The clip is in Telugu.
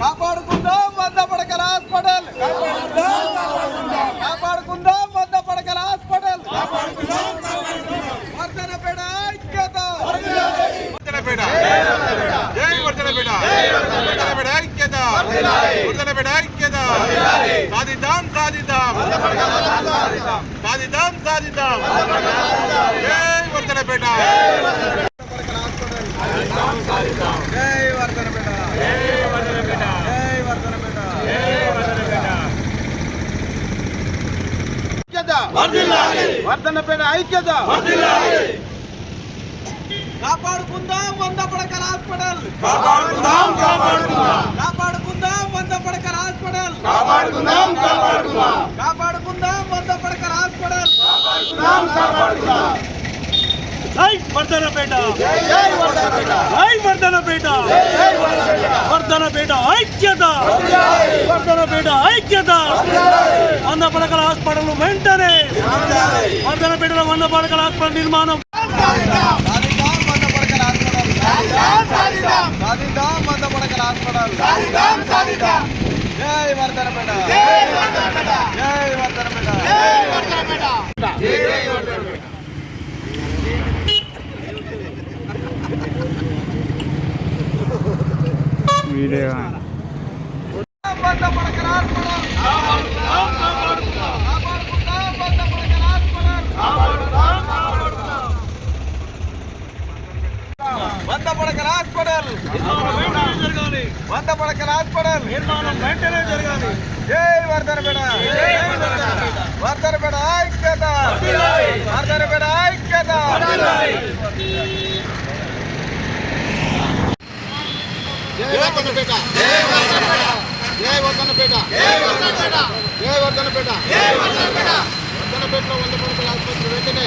కాపాడుకుందాం 100 పడకల హాస్పిటల్, కాపాడుకుందాం 100 పడకల హాస్పిటల్. వర్ధనపేట ఐక్యత, వర్ధనపేట జై వర్ధనపేట, వర్ధనపేట ఐక్యత, వర్ధనపేట ఐక్యత. సాధిద్దాం సాధిద్దాం సాధిద్దాం సాధిద్దాం. జై వర్ధనపేట, జై వర్ధనపేట, జై వర్ధనపేట, జై వర్ధనపేట, జై వర్ధనపేట. ఐక్యత వర్ధిల్లాలి, వర్ధనపేట ఐక్యత వర్ధిల్లాలి. కాపాడుకుందాం 100 పడకల హాస్పిటల్, కాపాడుకుందాం కాపాడుకుందాం కాపాడుకుందాం 100 పడకల హాస్పిటల్, కాపాడుకుందాం కాపాడుకుందాం కాపాడుకుందాం 100 పడకల హాస్పిటల్, కాపాడుకుందాం కాపాడుకుందాం. జై వర్ధనపేట, జై వర్ధనపేట, జై వర్ధనపేట, జై వర్ధనపేట. వర్ధనపేట ఐక్యత, వర్ధనపేట ఐక్యత. 100 పడకల హాస్పిటల్ వెంటనే, వర్ధనపేటలో 100 పడకల హాస్పిటల్ నిర్మాణం. సాధిద్దాం 100 పడకల హాస్పిటల్, సాధిద్దాం 100 పడకల హాస్పిటల్, సాధిద్దాం. జై వర్ధనపేట, జై వర్ధనపేట, జై వర్ధనపేట, జై వర్ధనపేట, జై వర్ధనపేట. వీడియో 100 పడకల హాస్పిటల్, కాపాడుకుందాం కాపాడుకుందాం కాపాడుకుందాం 100 పడకల హాస్పిటల్, కాపాడుకుందాం కాపాడుకుందాం 100 పడకల హాస్పిటల్, నిర్మాణం వెంటనే జరగాలి, 100 పడకల హాస్పిటల్, నిర్మాణం వెంటనే జరగాలి. జై వర్ధనపేట, జై వర్ధనపేట, వర్ధనపేట ఐక్యత, వర్ధనపేట ఐక్యత. జై వర్ధనపేట, జై వర్ధనపేట, జై వర్ధనపేట, జై వర్ధనపేట, జై వర్ధనపేట, జై వర్ధనపేట. వర్ధనపేటలో 100 పడకల ఆసుపత్రి వెంటనే